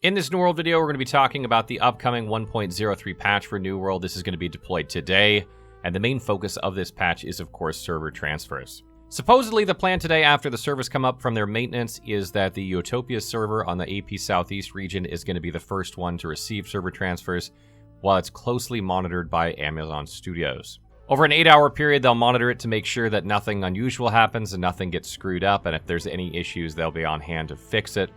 In this New World video, we're going to be talking about the upcoming 1.03 patch for New World. This is going to be deployed today, and the main focus of this patch is, of course, server transfers. Supposedly, the plan today after the servers come up from their maintenance is that the Utopia server on the AP Southeast region is going to be the first one to receive server transfers, while it's closely monitored by Amazon Studios. Over an 8-hour period, they'll monitor it to make sure that nothing unusual happens and nothing gets screwed up, and if there's any issues, they'll be on hand to fix it.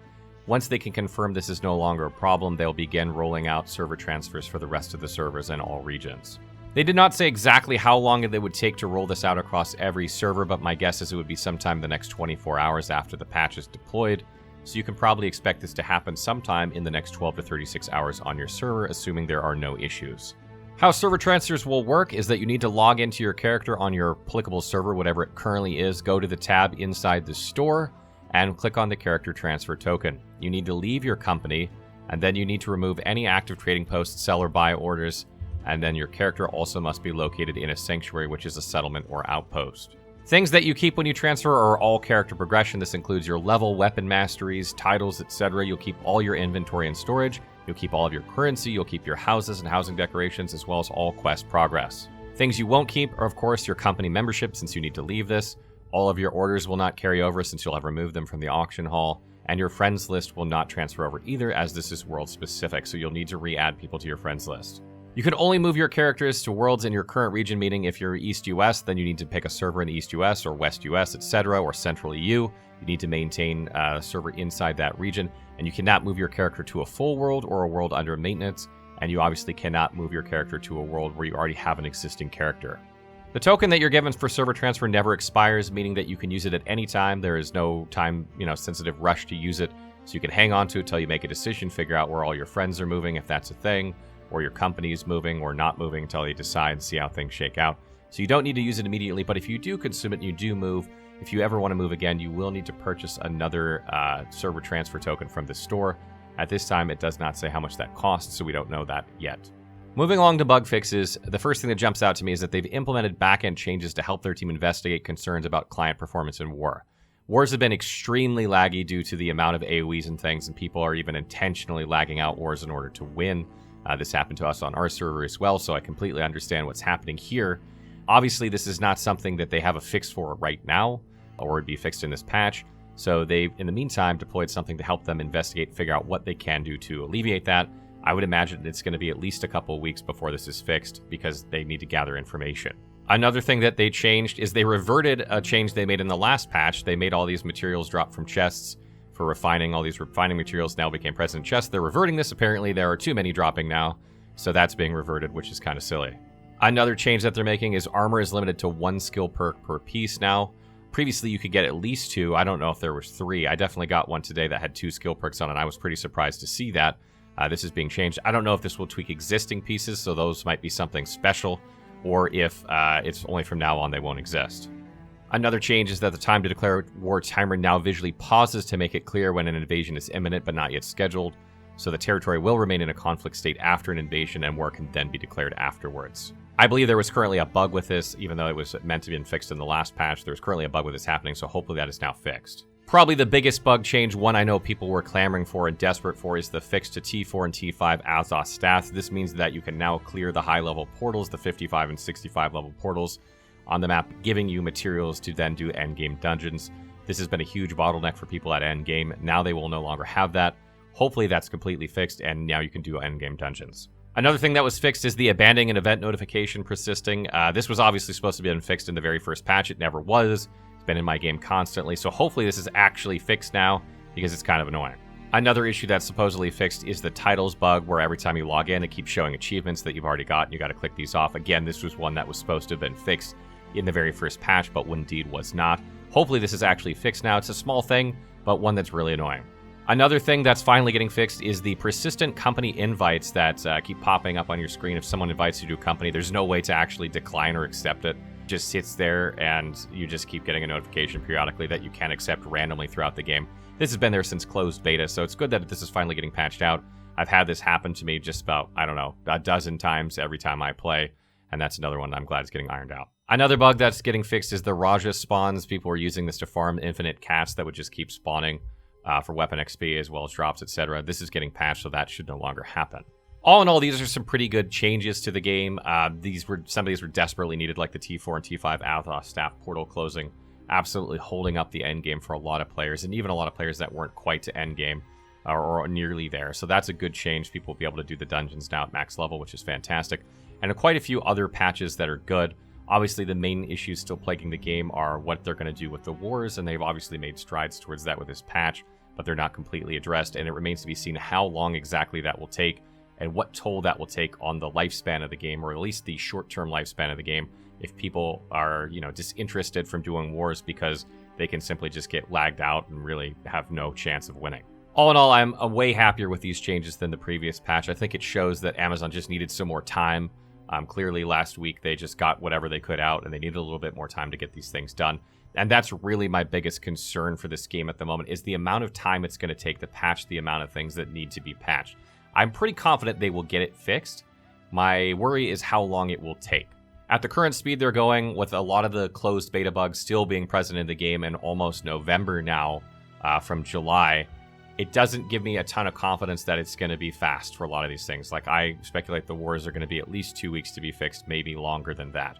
Once they can confirm this is no longer a problem, they'll begin rolling out server transfers for the rest of the servers in all regions. They did not say exactly how long it would take to roll this out across every server, but my guess is it would be sometime the next 24 hours after the patch is deployed, so you can probably expect this to happen sometime in the next 12 to 36 hours on your server, assuming there are no issues. How server transfers will work is that you need to log into your character on your applicable server, whatever it currently is, go to the tab inside the store, and click on the character transfer token. You need to leave your company, and then you need to remove any active trading posts, sell or buy orders, and then your character also must be located in a sanctuary, which is a settlement or outpost. Things that you keep when you transfer are all character progression. This includes your level, weapon masteries, titles, etc. You'll keep all your inventory and storage. You'll keep all of your currency. You'll keep your houses and housing decorations, as well as all quest progress. Things you won't keep are, of course, your company membership, since you need to leave this. All of your orders will not carry over, since you'll have removed them from the auction hall. And your friends list will not transfer over either, as this is world specific, so you'll need to re-add people to your friends list. You can only move your characters to worlds in your current region, meaning if you're East US, then you need to pick a server in the East US or West US, etc., or Central EU. You need to maintain a server inside that region, and you cannot move your character to a full world or a world under maintenance, and you obviously cannot move your character to a world where you already have an existing character. The token that you're given for server transfer never expires, meaning that you can use it at any time. There is no time, sensitive rush to use it, so you can hang on to it till you make a decision, figure out where all your friends are moving, if that's a thing, or your company is moving or not moving until you decide, see how things shake out. So you don't need to use it immediately, but if you do consume it and you do move, if you ever want to move again, you will need to purchase another server transfer token from the store. At this time, it does not say how much that costs, so we don't know that yet. Moving along to bug fixes, the first thing that jumps out to me is that they've implemented backend changes to help their team investigate concerns about client performance in war. Wars have been extremely laggy due to the amount of AoEs and things, and people are even intentionally lagging out wars in order to win. This happened to us on our server as well, so I completely understand what's happening here. Obviously, this is not something that they have a fix for right now, or it'd be fixed in this patch. So they've, in the meantime, deployed something to help them investigate, figure out what they can do to alleviate that. I would imagine it's going to be at least a couple of weeks before this is fixed, because they need to gather information. Another thing that they changed is they reverted a change they made in the last patch. They made all these materials drop from chests for refining. All these refining materials now became present in chests. They're reverting this. Apparently, there are too many dropping now, so that's being reverted, which is kind of silly. Another change that they're making is armor is limited to 1 skill perk per piece now. Previously, you could get at least 2. I don't know if there was 3. I definitely got one today that had 2 skill perks on it. I was pretty surprised to see that. This is being changed. I don't know if this will tweak existing pieces, so those might be something special, or if it's only from now on they won't exist. Another change is that the time to declare war timer now visually pauses to make it clear when an invasion is imminent but not yet scheduled, so the territory will remain in a conflict state after an invasion, and war can then be declared afterwards. I believe there was currently a bug with this, even though it was meant to be fixed in the last patch. There's currently a bug with this happening, so hopefully that is now fixed. Probably the biggest bug change, one I know people were clamoring for and desperate for, is the fix to T4 and T5 Azoth Staffs. This means that you can now clear the high-level portals, the 55 and 65 level portals on the map, giving you materials to then do endgame dungeons. This has been a huge bottleneck for people at endgame. Now they will no longer have that. Hopefully that's completely fixed, and now you can do endgame dungeons. Another thing that was fixed is the abandoning an event notification persisting. This was obviously supposed to be fixed in the very first patch. It never was. Been in my game constantly, so hopefully this is actually fixed now, because it's kind of annoying. Another issue that's supposedly fixed is the titles bug, where every time you log in, it keeps showing achievements that you've already got, and you got to click these off. Again, this was one that was supposed to have been fixed in the very first patch, but indeed was not. Hopefully this is actually fixed now. It's a small thing, but one that's really annoying. Another thing that's finally getting fixed is the persistent company invites that keep popping up on your screen. If someone invites you to a company, there's no way to actually decline or accept it. Just sits there, and you just keep getting a notification periodically that you can accept randomly throughout the game. This has been there since closed beta, so it's good that this is finally getting patched out. I've had this happen to me just about, a dozen times every time I play, and that's another one I'm glad is getting ironed out. Another bug that's getting fixed is the Rajah Spawns. People were using this to farm infinite cats that would just keep spawning for weapon XP as well as drops, etc. This is getting patched, so that should no longer happen. All in all, these are some pretty good changes to the game. Some of these were desperately needed, like the T4 and T5 Azoth Staff portal closing, absolutely holding up the end game for a lot of players, and even a lot of players that weren't quite to end game or nearly there. So that's a good change. People will be able to do the dungeons now at max level, which is fantastic. And quite a few other patches that are good. Obviously, the main issues still plaguing the game are what they're going to do with the wars, and they've obviously made strides towards that with this patch, but they're not completely addressed, and it remains to be seen how long exactly that will take and what toll that will take on the lifespan of the game, or at least the short-term lifespan of the game, if people are, disinterested from doing wars because they can simply just get lagged out and really have no chance of winning. All in all, I'm way happier with these changes than the previous patch. I think it shows that Amazon just needed some more time. Clearly, last week, they just got whatever they could out, and they needed a little bit more time to get these things done. And that's really my biggest concern for this game at the moment, is the amount of time it's going to take to patch the amount of things that need to be patched. I'm pretty confident they will get it fixed. My worry is how long it will take. At the current speed they're going, with a lot of the closed beta bugs still being present in the game in almost November now, from July, it doesn't give me a ton of confidence that it's going to be fast for a lot of these things. Like, I speculate the wars are going to be at least 2 weeks to be fixed, maybe longer than that.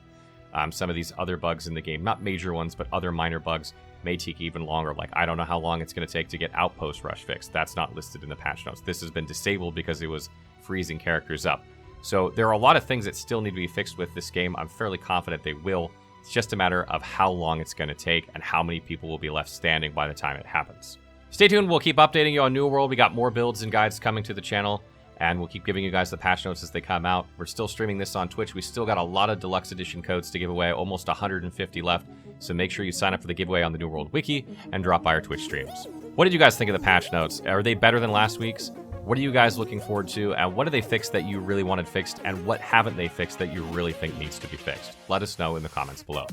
Some of these other bugs in the game, not major ones, but other minor bugs, may take even longer. Like, I don't know how long it's going to take to get Outpost Rush fixed. That's not listed in the patch notes. This has been disabled because it was freezing characters up. So there are a lot of things that still need to be fixed with this game. I'm fairly confident they will. It's just a matter of how long it's going to take and how many people will be left standing by the time it happens. Stay tuned. We'll keep updating you on New World. We got more builds and guides coming to the channel, and we'll keep giving you guys the patch notes as they come out. We're still streaming this on Twitch. We still got a lot of deluxe edition codes to give away, almost 150 left. So make sure you sign up for the giveaway on the New World Wiki and drop by our Twitch streams. What did you guys think of the patch notes? Are they better than last week's? What are you guys looking forward to? And what did they fix that you really wanted fixed? And what haven't they fixed that you really think needs to be fixed? Let us know in the comments below.